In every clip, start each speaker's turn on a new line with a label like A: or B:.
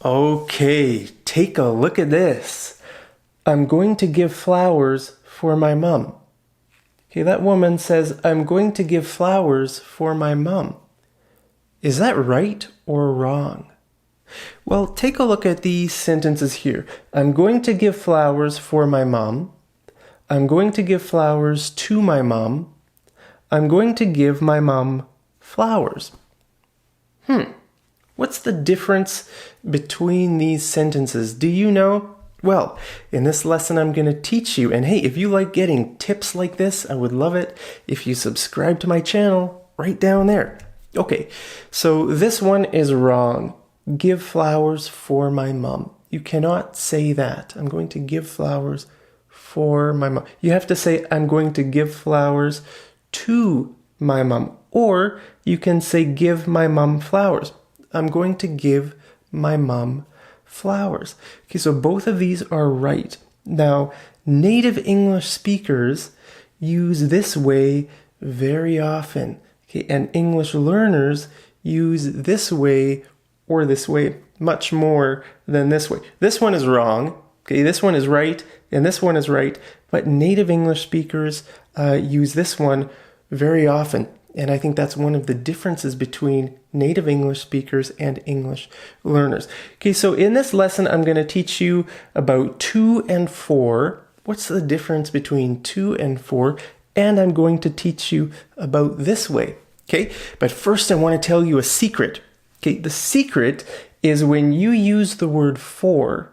A: Okay, take a look at this. I'm going to give flowers for my mom. Okay, that woman says, I'm going to give flowers for my mom. Is that right or wrong? Well, take a look at these sentences here. I'm going to give flowers for my mom. I'm going to give flowers to my mom. I'm going to give my mom flowers. What's the difference between these sentences? Do you know? Well, in this lesson, I'm going to teach you. And hey, if you like getting tips like this, I would love it if you subscribe to my channel right down there. Okay, so this one is wrong. Give flowers for my mom. You cannot say that. I'm going to give flowers for my mom. You have to say, I'm going to give flowers to my mom. Or you can say, give my mom flowers. I'm going to give my mom flowers. Okay, so both of these are right. Now, native English speakers use this way very often. Okay, and English learners use this way or this way much more than this way. This one is wrong. Okay, this one is right, and this one is right. But native English speakers use this one very often. And I think that's one of the differences between native English speakers and English learners. Okay, so in this lesson, I'm going to teach you about to and for. What's the difference between to and for? And I'm going to teach you about this way. Okay, but first I want to tell you a secret. Okay, the secret is when you use the word for,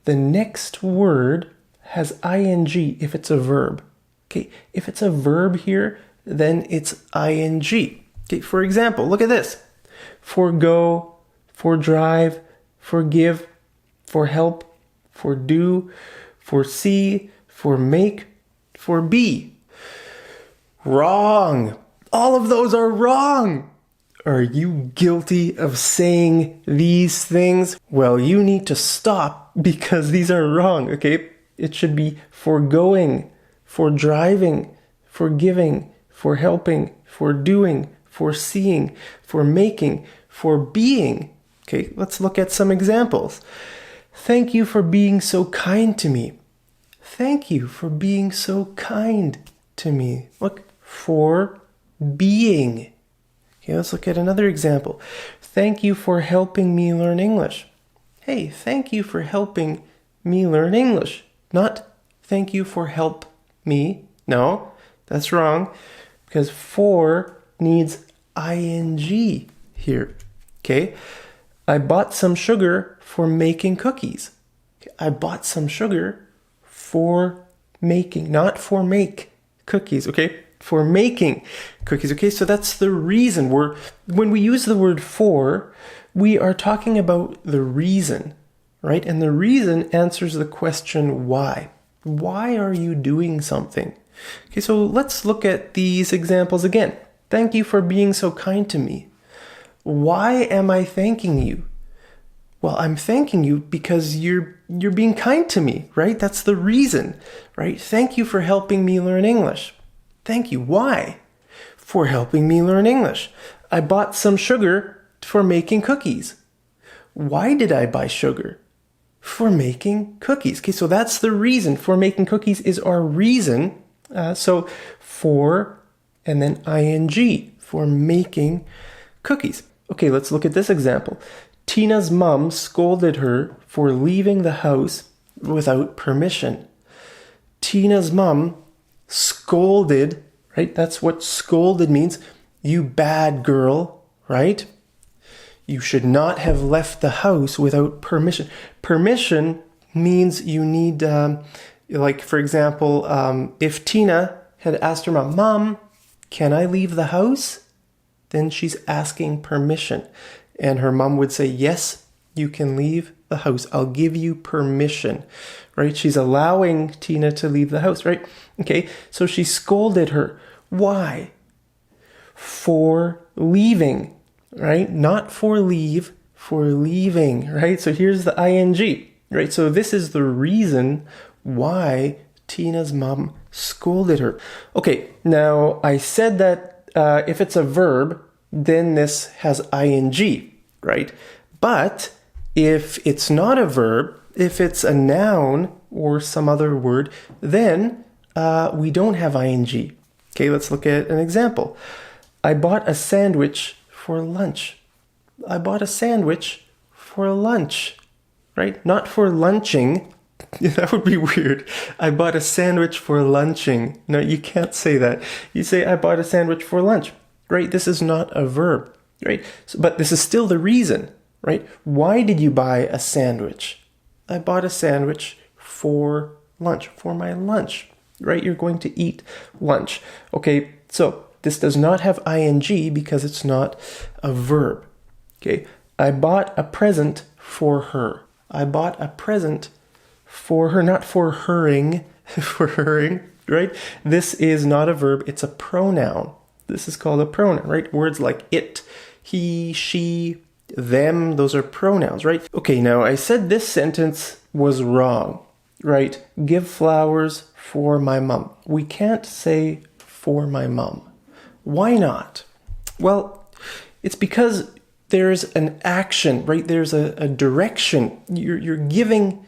A: the next word has ing if it's a verb. Okay, if it's a verb here, then it's ing. Okay, for example, look at this. Forgo, for drive, forgive, for help, for do, for see, for make, for be. Wrong. All of those are wrong. Are you guilty of saying these things? Well, you need to stop because these are wrong, okay? It should be forgoing, for driving, for giving, for helping, for doing, for seeing, for making, for being. Okay, let's look at some examples. Thank you for being so kind to me. Thank you for being so kind to me. Look, for being. Okay, let's look at another example. Thank you for helping me learn English. Hey, thank you for helping me learn English. Not thank you for help me. No, that's wrong. Because for needs ing here. Okay, I bought some sugar for making cookies. Okay, I bought some sugar for making, not for make cookies. Okay, for making cookies. Okay, so that's the reason. When we use the word for, we are talking about the reason, right? And the reason answers the question why. Why are you doing something? Okay, so let's look at these examples again. Thank you for being so kind to me. Why am I thanking you? Well, I'm thanking you because you're being kind to me, right? That's the reason, right? Thank you for helping me learn English. Thank you. Why? For helping me learn English. I bought some sugar for making cookies. Why did I buy sugar? For making cookies. Okay, so that's the reason. For making cookies is our reason. So for and then ing for making cookies. Okay, let's look at this example. Tina's mom scolded her for leaving the house without permission. Tina's mom scolded, right? That's what scolded means. You bad girl, right? You should not have left the house without permission. Permission means you need, like for example, if Tina had asked her mom, Mom, can I leave the house? Then she's asking permission. And her mom would say, yes, you can leave the house. I'll give you permission, right? She's allowing Tina to leave the house, right? Okay, so she scolded her. Why? For leaving, right? Not for leave, for leaving, right? So here's the ing, right? So this is the reason why Tina's mom scolded her. Okay, now I said that if it's a verb, then this has ing, right? But If it's not a verb, if it's a noun or some other word, then we don't have ing. Okay, let's look at an example. I bought a sandwich for lunch. I bought a sandwich for lunch, right? Not for lunching. That would be weird. I bought a sandwich for lunching. No, you can't say that. You say, I bought a sandwich for lunch, right? This is not a verb, right? But this is still the reason, right? Why did you buy a sandwich? I bought a sandwich for lunch, for my lunch, right? You're going to eat lunch. Okay, so this does not have ing because it's not a verb. Okay, I bought a present for her. I bought a present for her, not for herring, for herring, right? This is not a verb, it's a pronoun. This is called a pronoun, right? Words like it, he, she, them, those are pronouns, right? Okay, now I said this sentence was wrong, right? Give flowers for my mom. We can't say for my mom. Why not? Well, it's because there's an action, right? There's a direction. You're giving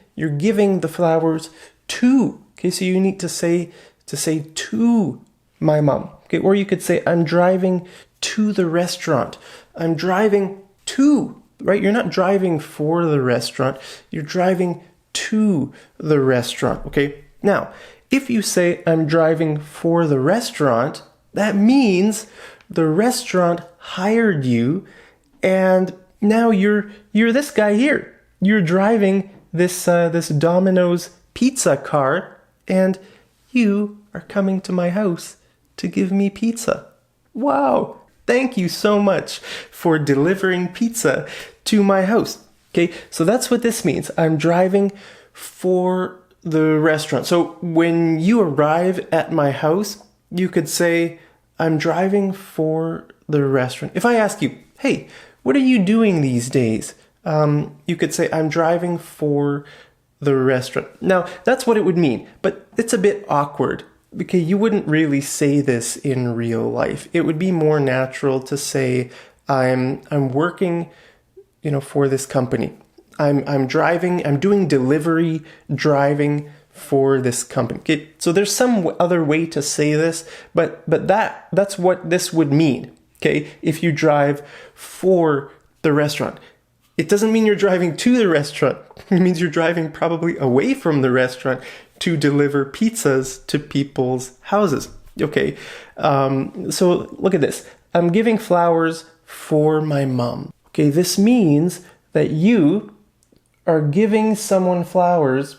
A: the flowers to. Okay, so you need to say to my mom. Okay, or you could say I'm driving to the restaurant. I'm driving to, right? You're not driving for the restaurant. You're driving to the restaurant. Okay. Now, if you say I'm driving for the restaurant, that means the restaurant hired you, and now you're this guy here. You're driving this Domino's pizza car, and you are coming to my house to give me pizza. Wow! Thank you so much for delivering pizza to my house. Okay, so that's what this means. I'm driving for the restaurant. So when you arrive at my house, you could say, I'm driving for the restaurant. If I ask you, hey, what are you doing these days? You could say, I'm driving for the restaurant. Now, that's what it would mean, but it's a bit awkward because you wouldn't really say this in real life. It would be more natural to say, I'm working, for this company. I'm driving, I'm doing delivery driving for this company. Okay, so there's some other way to say this, but that's what this would mean. Okay, if you drive for the restaurant, it doesn't mean you're driving to the restaurant. It means you're driving probably away from the restaurant to deliver pizzas to people's houses. Okay, so look at this. I'm giving flowers for my mom. Okay, this means that you are giving someone flowers,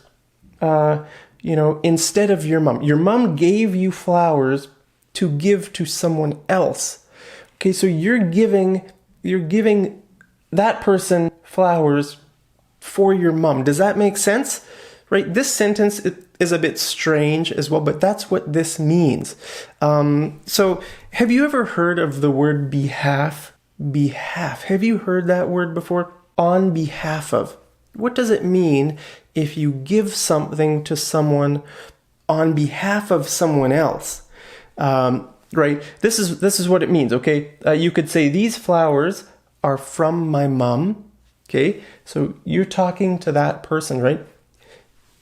A: instead of your mom. Your mom gave you flowers to give to someone else. Okay, so you're giving that person flowers for your mom. Does that make sense? Right? This sentence is a bit strange as well, but that's what this means. So have you ever heard of the word behalf? Behalf. Have you heard that word before? On behalf of. What does it mean if you give something to someone on behalf of someone else? Right? This is what it means, okay? You could say these flowers are from my mom, okay? So you're talking to that person, right?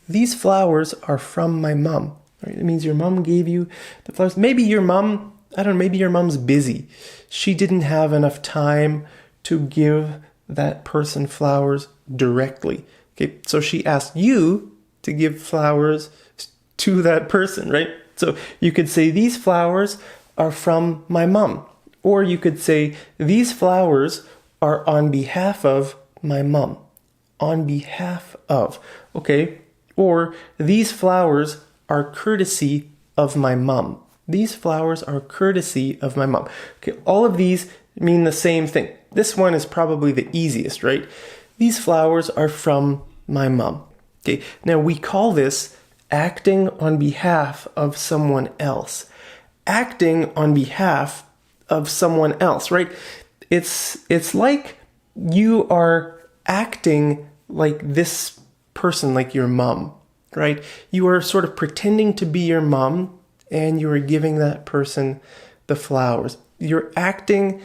A: These flowers are from my mom, right? It means your mom gave you the flowers. Maybe your mom, maybe your mom's busy. She didn't have enough time to give that person flowers directly. Okay, so she asked you to give flowers to that person, right? So you could say these flowers are from my mom, or you could say these flowers are on behalf of my mom. On behalf of, okay? Or these flowers are courtesy of my mom. These flowers are courtesy of my mom. Okay, all of these mean the same thing. This one is probably the easiest, right? These flowers are from my mom. Okay, now we call this acting on behalf of someone else. Acting on behalf of someone else, right? It's like you are acting like this person, like your mom, right? You are sort of pretending to be your mom and you are giving that person the flowers. You're acting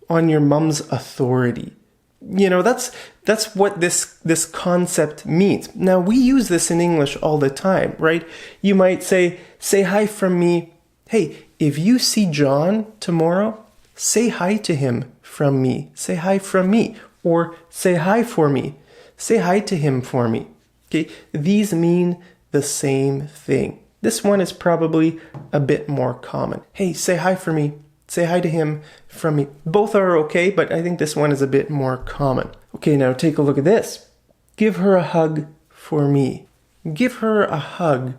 A: on your mom's authority. That's what this concept means. Now, we use this in English all the time, right? You might say hi from me. Hey, if you see John tomorrow, say hi to him from me. Say hi from me. Or say hi for me. Say hi to him for me. Okay, these mean the same thing. This one is probably a bit more common. Hey, say hi for me. Say hi to him from me. Both are okay, but I think this one is a bit more common. Okay, now take a look at this. Give her a hug for me. Give her a hug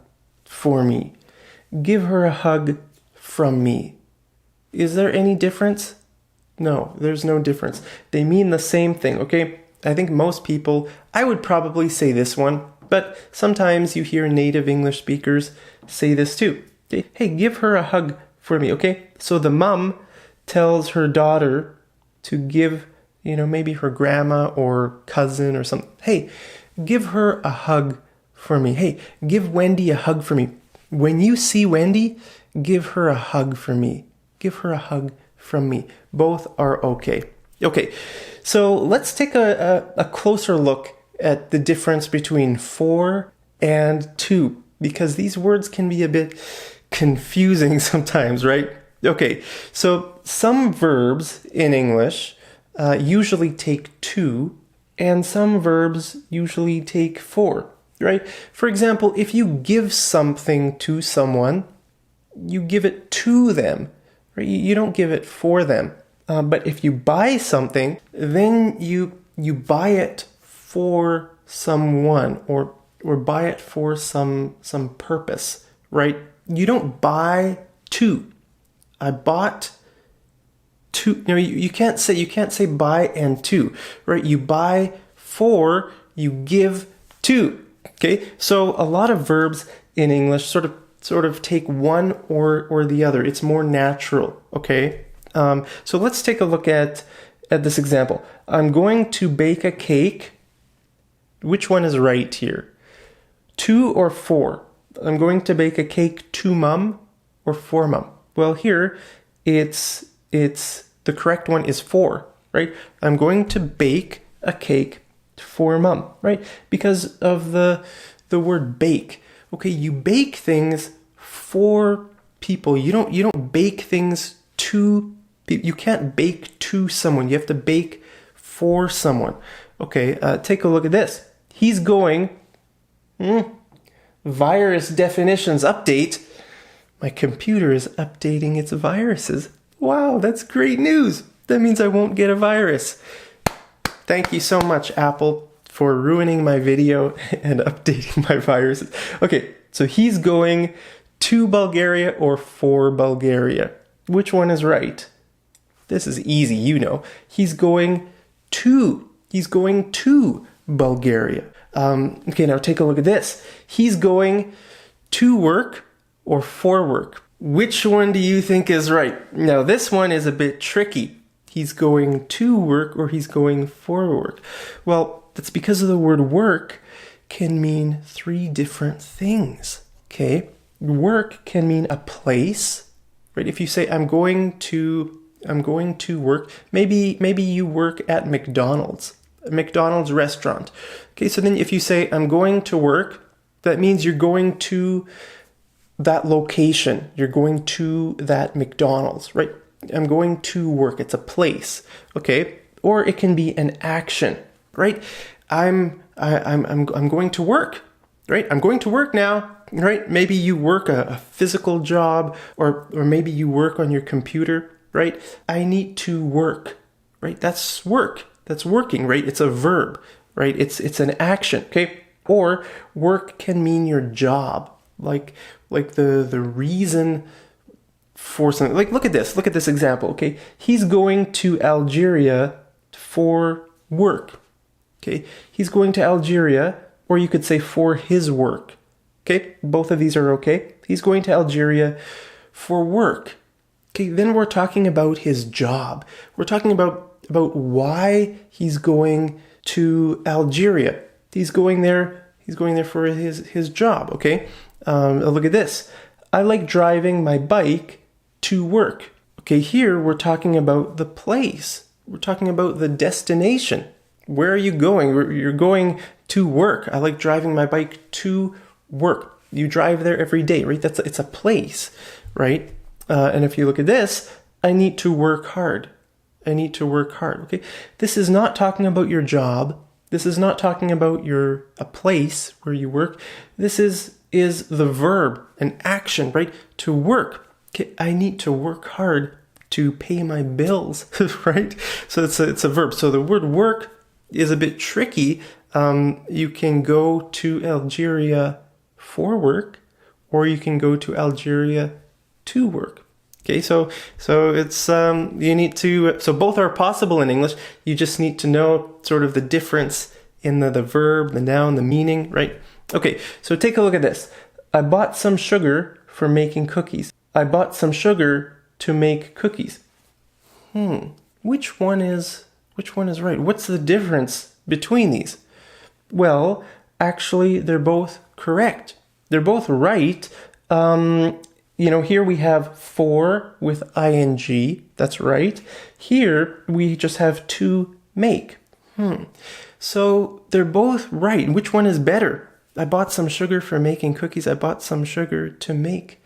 A: for me. Give her a hug from me. Is there any difference? No, there's no difference. They mean the same thing, okay? I think most people, I would probably say this one, but sometimes you hear native English speakers say this too. Okay? Hey, give her a hug for me, okay? So the mom tells her daughter to give, maybe her grandma or cousin or something. Hey, give her a hug for me. Hey, give Wendy a hug for me. When you see Wendy, give her a hug for me. Give her a hug from me. Both are okay. Okay, so let's take a closer look at the difference between for and to, because these words can be a bit confusing sometimes, right? Okay, so some verbs in English usually take to, and some verbs usually take for, right? For example, if you give something to someone, you give it to them, right? You don't give it for them. But if you buy something, then you buy it for someone or buy it for some purpose, right? You don't buy to. I bought to. You can't say buy and to, right? You buy for, you give to. Okay, so a lot of verbs in English sort of take one or the other. It's more natural. Okay. So let's take a look at this example. I'm going to bake a cake. Which one is right here? To or for? I'm going to bake a cake to mom or for mom? Well, here it's the correct one is for, right? I'm going to bake a cake for mom, right? Because of the word bake. Okay, you bake things for people. You don't bake things to. You can't bake to someone. You have to bake for someone. Okay, take a look at this. He's going, virus definitions update. My computer is updating its viruses. Wow, that's great news. That means I won't get a virus. Thank you so much, Apple, for ruining my video and updating my viruses. Okay, so he's going to Bulgaria or for Bulgaria. Which one is right? This is easy, He's going to Bulgaria. Okay, now take a look at this. He's going to work or for work. Which one do you think is right? Now, this one is a bit tricky. He's going to work or he's going for work. Well, that's because of the word work can mean three different things. Okay, work can mean a place, right? If you say I'm going to work, maybe you work at McDonald's restaurant. Okay, so then if you say I'm going to work, that means you're going to that location. You're going to that McDonald's, right? I'm going to work. It's a place, okay? Or it can be an action, right? I'm going to work, right? I'm going to work now, right? Maybe you work a physical job, or maybe you work on your computer, right? I need to work, right? That's work. That's working, right? It's a verb, right? It's an action, okay? Or work can mean your job, like the reason for something. Like look at this example, okay? He's going to Algeria for work, okay? He's going to Algeria, or you could say for his work, okay? Both of these are okay. He's going to Algeria for work. Okay, then we're talking about his job. We're talking about why he's going to Algeria. He's going there for his job, okay? Look at this. I like driving my bike to work. Okay, here we're talking about the place. We're talking about the destination. Where are you going? You're going to work. I like driving my bike to work. You drive there every day, right? It's a place, right? And if you look at this, I need to work hard. I need to work hard, okay? This is not talking about your job. This is not talking about a place where you work. This is the verb, an action, right? To work. Okay, I need to work hard to pay my bills, right? So it's a verb. So the word work is a bit tricky. You can go to Algeria for work, or you can go to Algeria to work. Okay, so it's you need to, so both are possible in English. You just need to know sort of the difference in the verb, the noun, the meaning, right? Okay, so take a look at this. I bought some sugar for making cookies. I bought some sugar to make cookies. Which one is right? What's the difference between these? Well, actually, they're both correct. They're both right. Here we have for with ing. That's right. Here we just have to make. So they're both right. Which one is better? I bought some sugar for making cookies. I bought some sugar to make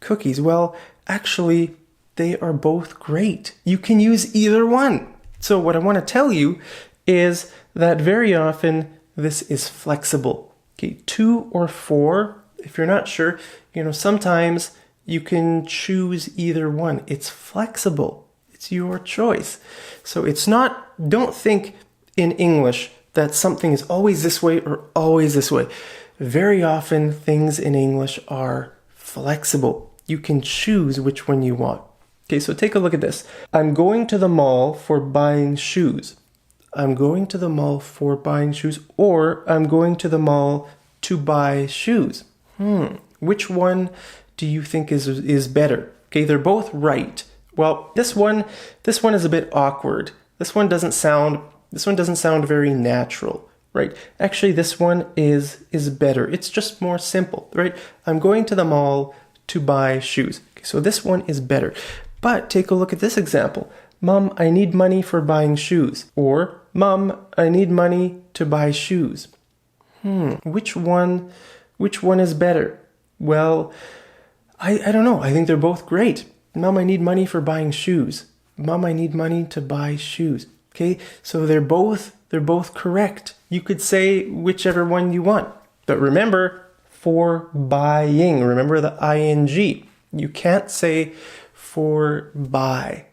A: cookies. Well, actually, they are both great. You can use either one. So what I want to tell you is that very often this is flexible. Okay, to or for, if you're not sure, sometimes you can choose either one. It's flexible. It's your choice. So don't think in English that something is always this way or always this way. Very often things in English are flexible. You can choose which one you want. Okay, so take a look at this. I'm going to the mall for buying shoes. I'm going to the mall for buying shoes, or I'm going to the mall to buy shoes. Which one do you think is better? Okay, they're both right. Well, this one is a bit awkward. This one doesn't sound very natural, right? Actually, this one is better. It's just more simple, right? I'm going to the mall to buy shoes. Okay, so this one is better. But take a look at this example. Mom, I need money for buying shoes. Or, Mom, I need money to buy shoes. Which one is better? Well, I don't know. I think they're both great. Mom, I need money for buying shoes. Mom, I need money to buy shoes. Okay, so they're both correct. You could say whichever one you want. But remember, for buying, remember the ing. You can't say for buy.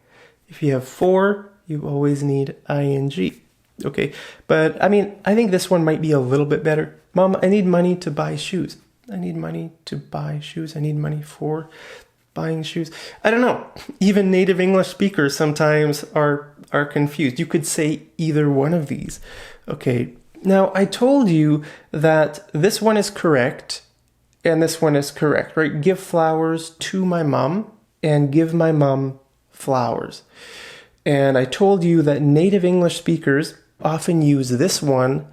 A: If you have for, you always need ing. Okay, but I think this one might be a little bit better. Mom, I need money to buy shoes. I need money to buy shoes. I need money for buying shoes. I don't know. Even native English speakers sometimes are confused. You could say either one of these. Okay, now I told you that this one is correct and this one is correct, right? Give flowers to my mom and give my mom flowers. And I told you that native English speakers often use this one,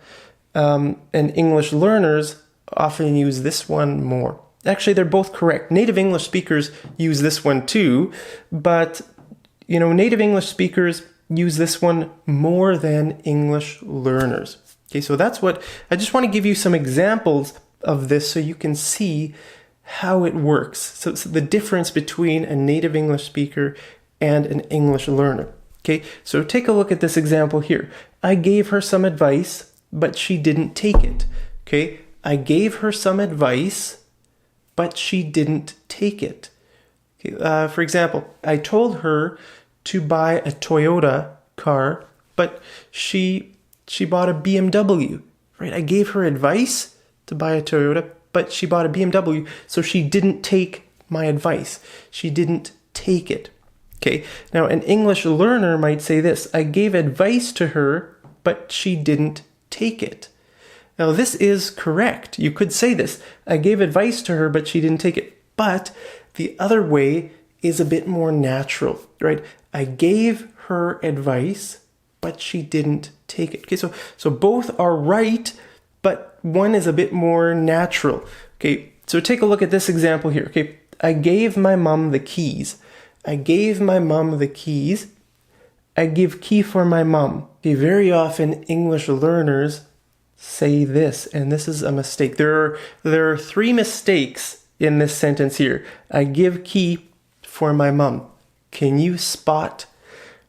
A: and English learners often use this one more. Actually, they're both correct. Native English speakers use this one too, but native English speakers use this one more than English learners. Okay, so that's what I just want to give you some examples of this so you can see how it works. So the difference between a native English speaker and an English learner. Okay, so take a look at this example here. I gave her some advice, but she didn't take it. Okay, I gave her some advice, but she didn't take it. Okay, for example, I told her to buy a Toyota car, but she bought a BMW. Right? I gave her advice to buy a Toyota, but she bought a BMW, so she didn't take my advice. She didn't take it. Okay, now an English learner might say this: I gave advice to her, but she didn't take it. Now this is correct. You could say this: I gave advice to her, but she didn't take it. But the other way is a bit more natural, right? I gave her advice, but she didn't take it. Okay, so both are right, but one is a bit more natural. Okay, so take a look at this example here. Okay, I gave my mom the keys. I gave my mom the keys, I give key for my mom. Okay, very often English learners say this, and this is a mistake. There are 3 mistakes in this sentence here. I give key for my mom. Can you spot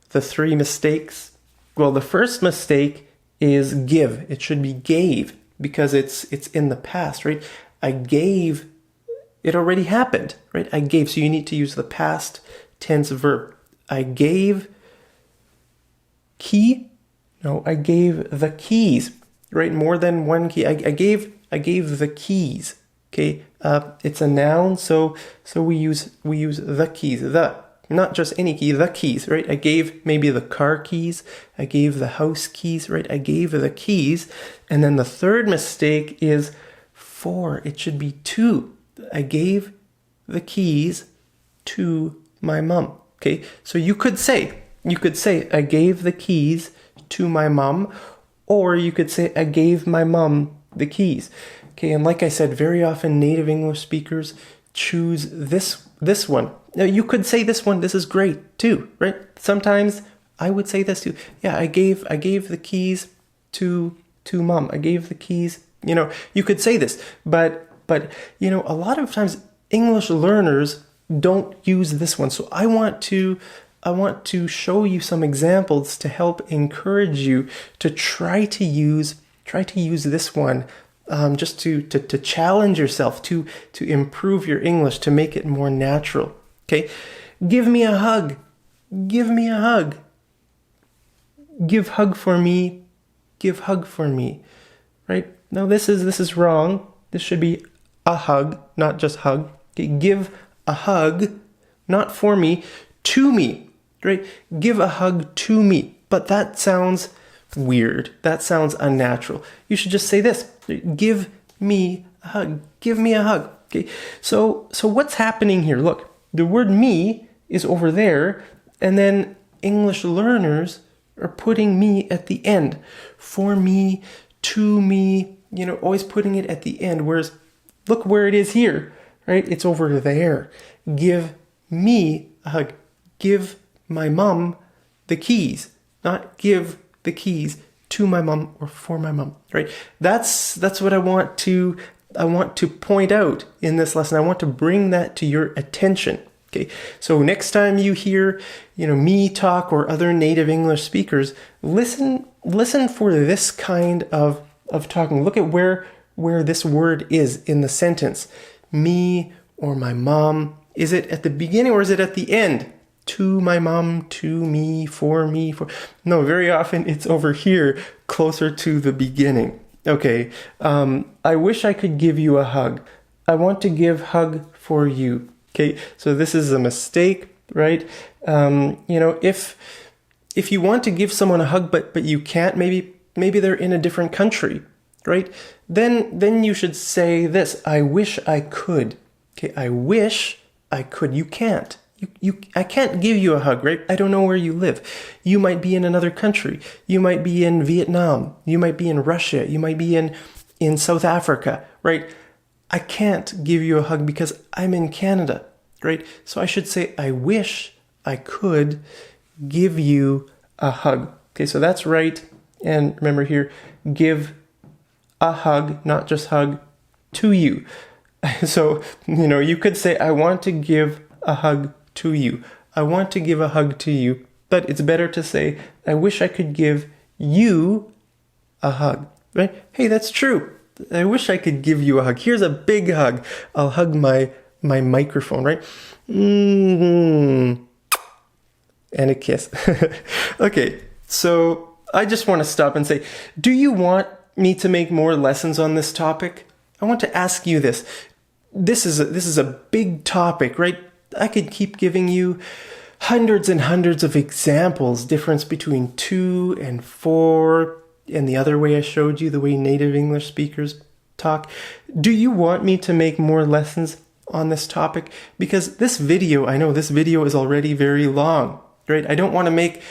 A: the 3 mistakes? Well, the first mistake is give. It should be gave because it's in the past, right? I gave, it already happened, right? I gave, so you need to use the past tense verb. I gave key. No, I gave the keys, right? More than one key. I gave the keys. Okay, it's a noun, so we use the keys. The, not just any key, the keys, right? I gave maybe the car keys. I gave the house keys, right? I gave the keys. And then the third mistake is 4. It should be 2. I gave the keys to my mom. Okay, so you could say, I gave the keys to my mom, or you could say, I gave my mom the keys. Okay, and like I said, very often native English speakers choose this one. Now, you could say this one, this is great too, right? Sometimes I would say this too. Yeah, I gave the keys to mom. I gave the keys, you could say this, but a lot of times English learners don't use this one. So I want to show you some examples to help encourage you to try to use this one, just to challenge yourself, to improve your English, to make it more natural. Okay, give me a hug. Give me a hug. Give hug for me. Give hug for me. Right? Now this is wrong. This should be a hug, not just hug. Okay, give a hug, not for me, to me. Right? Give a hug to me. But that sounds weird. That sounds unnatural. You should just say this. Give me a hug. Give me a hug. Okay? So what's happening here? Look, the word me is over there, and then English learners are putting me at the end. For me, to me, always putting it at the end. Whereas, look where it is here, right? It's over there. Give me a hug. Give my mom the keys, not give the keys to my mom or for my mom, right? That's what I want to point out in this lesson. I want to bring that to your attention. Okay, so next time you hear, me talk or other native English speakers, listen for this kind of talking. Look at where this word is in the sentence. Me or my mom. Is it at the beginning or is it at the end? To my mom, to me, for me, for... No, very often it's over here, closer to the beginning. Okay, I wish I could give you a hug. I want to give hug for you. Okay, so this is a mistake, right? If you want to give someone a hug, but you can't, maybe they're in a different country, right? Then you should say this, I wish I could. Okay, I wish I could. You can't. I can't give you a hug, right? I don't know where you live. You might be in another country. You might be in Vietnam. You might be in Russia. You might be in South Africa, right? I can't give you a hug because I'm in Canada, right? So I should say, I wish I could give you a hug. Okay, so that's right. And remember here, give a hug, not just hug, to you. So, you could say, I want to give a hug to you. I want to give a hug to you, but it's better to say, I wish I could give you a hug, right? Hey, that's true. I wish I could give you a hug. Here's a big hug. I'll hug my microphone, right? And a kiss. Okay, so I just want to stop and say, do you want me to make more lessons on this topic? I want to ask you this. This is a big topic, right? I could keep giving you hundreds and hundreds of examples, difference between 2 and 4, and the other way I showed you, the way native English speakers talk. Do you want me to make more lessons on this topic? Because I know this video is already very long, right? I don't want to make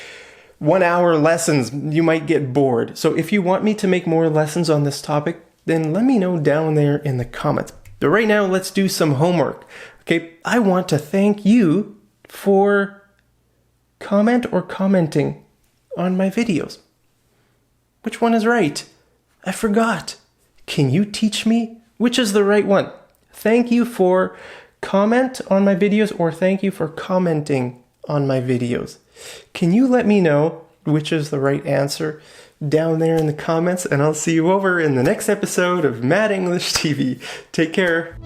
A: 1-hour lessons. You might get bored. So if you want me to make more lessons on this topic, then let me know down there in the comments. But right now, let's do some homework. Okay, I want to thank you for comment or commenting on my videos. Which one is right? I forgot. Can you teach me which is the right one? Thank you for comment on my videos, or thank you for commenting on my videos. Can you let me know which is the right answer down there in the comments, and I'll see you over in the next episode of Mad English TV. Take care.